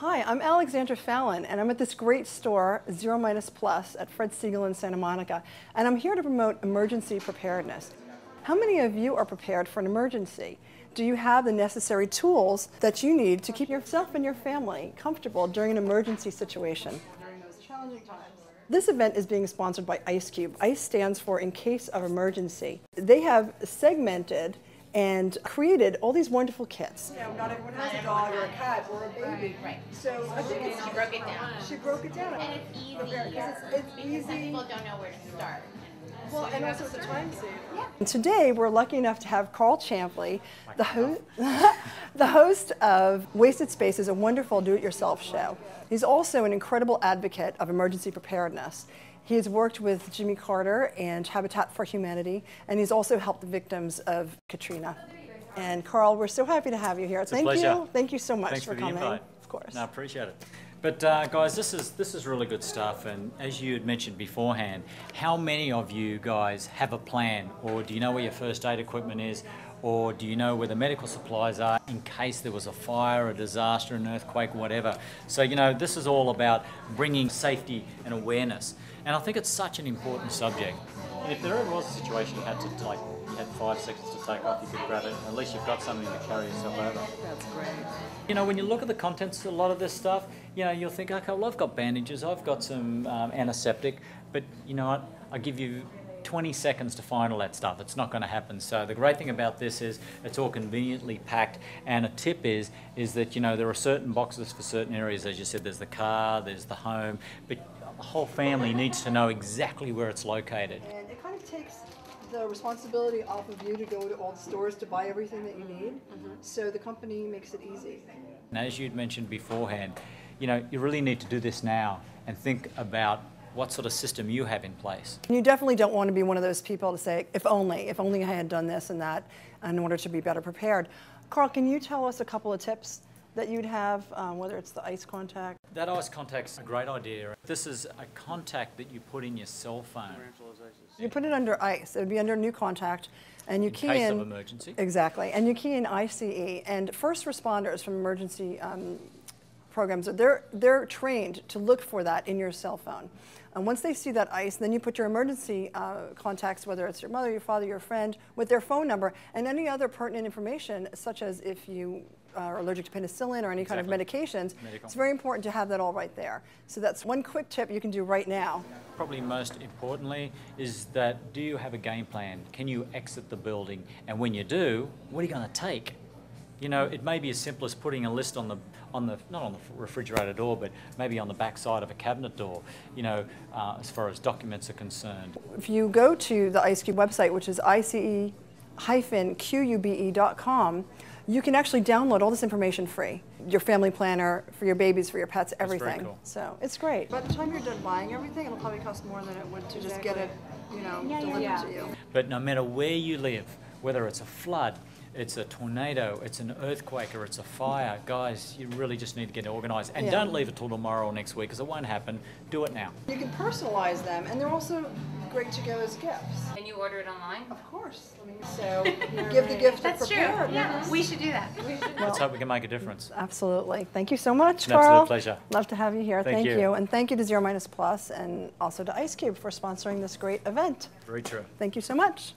Hi, I'm Alexandra Fallon, and I'm at this great store, ZeroMinusPlus, at Fred Segal in Santa Monica, and I'm here to promote emergency preparedness. How many of you are prepared for an emergency? Do you have the necessary tools that you need to keep yourself and your family comfortable during an emergency situation? During those challenging times. This event is being sponsored by Ice-Qube. ICE stands for In Case of Emergency. They have segmented and created all these wonderful kits. You know, not everyone has a dog or a cat or a baby. Right. So I think she broke it down. She broke it down. And it's easy. It's easy. Some people don't know where to start. Well, and also it's a time saver. Yeah. And today we're lucky enough to have Carl Champley, the host of Wasted Spaces, a wonderful do-it-yourself show. He's also an incredible advocate of emergency preparedness. He has worked with Jimmy Carter and Habitat for Humanity, and he's also helped the victims of Katrina. And Carl, we're so happy to have you here. It's a pleasure. Thank you so much Thanks for the coming. Invite. Of course. No, I appreciate it. But guys, this is really good stuff. And as you had mentioned beforehand, how many of you guys have a plan, or do you know where your first aid equipment is, or do you know where the medical supplies are in case there was a fire, a disaster, an earthquake, whatever? So you know, this is all about bringing safety and awareness. And I think it's such an important subject. And if there ever was a situation you had to you had 5 seconds to take off, you could grab it. At least you've got something to carry yourself over. That's great. You know, when you look at the contents of a lot of this stuff, you know, you'll think, okay, well, I've got bandages, I've got some antiseptic, but you know what? I give you 20 seconds to find all that stuff. It's not going to happen. So the great thing about this is it's all conveniently packed, and a tip is that, you know, there are certain boxes for certain areas. As you said, there's the car, there's the home, but the whole family needs to know exactly where it's located. And it kind of takes the responsibility off of you to go to all the stores to buy everything that you need. So the company makes it easy. And as you'd mentioned beforehand, you know, you really need to do this now and think about what sort of system you have in place. You definitely don't want to be one of those people to say, if only I had done this and that in order to be better prepared. Carl, can you tell us a couple of tips that you'd have, whether it's the ice contact? That ice contact's a great idea. This is a contact that you put in your cell phone. You put it under ice. It would be under new contact, and you key in. In case of emergency. Exactly, and you key in ICE. And first responders from emergency programs, they're trained to look for that in your cell phone. And once they see that ice, then you put your emergency contacts, whether it's your mother, your father, your friend, with their phone number and any other pertinent information, such as if you are allergic to penicillin or any kind of medications. It's very important to have that all right there. So that's one quick tip you can do right now. Probably most importantly is that, do you have a game plan? Can you exit the building? And when you do, what are you going to take? You know, it may be as simple as putting a list on the not on the refrigerator door, but maybe on the back side of a cabinet door, you know, as far as documents are concerned. If you go to the Ice-Qube website, which is ice-qube.com, you can actually download all this information free. Your family planner, for your babies, for your pets, everything. That's very cool. So it's great. By the time you're done buying everything, it'll probably cost more than it would to just get it, you know, delivered to you. But no matter where you live, whether it's a flood, it's a tornado, it's an earthquake, or it's a fire, guys, you really just need to get organised. And don't leave it till tomorrow or next week, because it won't happen. Do it now. You can personalize them, and they're also great to go as gifts. Can you order it online? Of course. I mean, so give the gift of preparedness. That's true. Yeah, we should do that. Let's hope we can make a difference. Absolutely. Thank you so much, It's an Carl. absolute pleasure. Love to have you here. Thank you. you. And thank you to ZeroMinusPlus and also to Ice-Qube for sponsoring this great event. Very true. Thank you so much.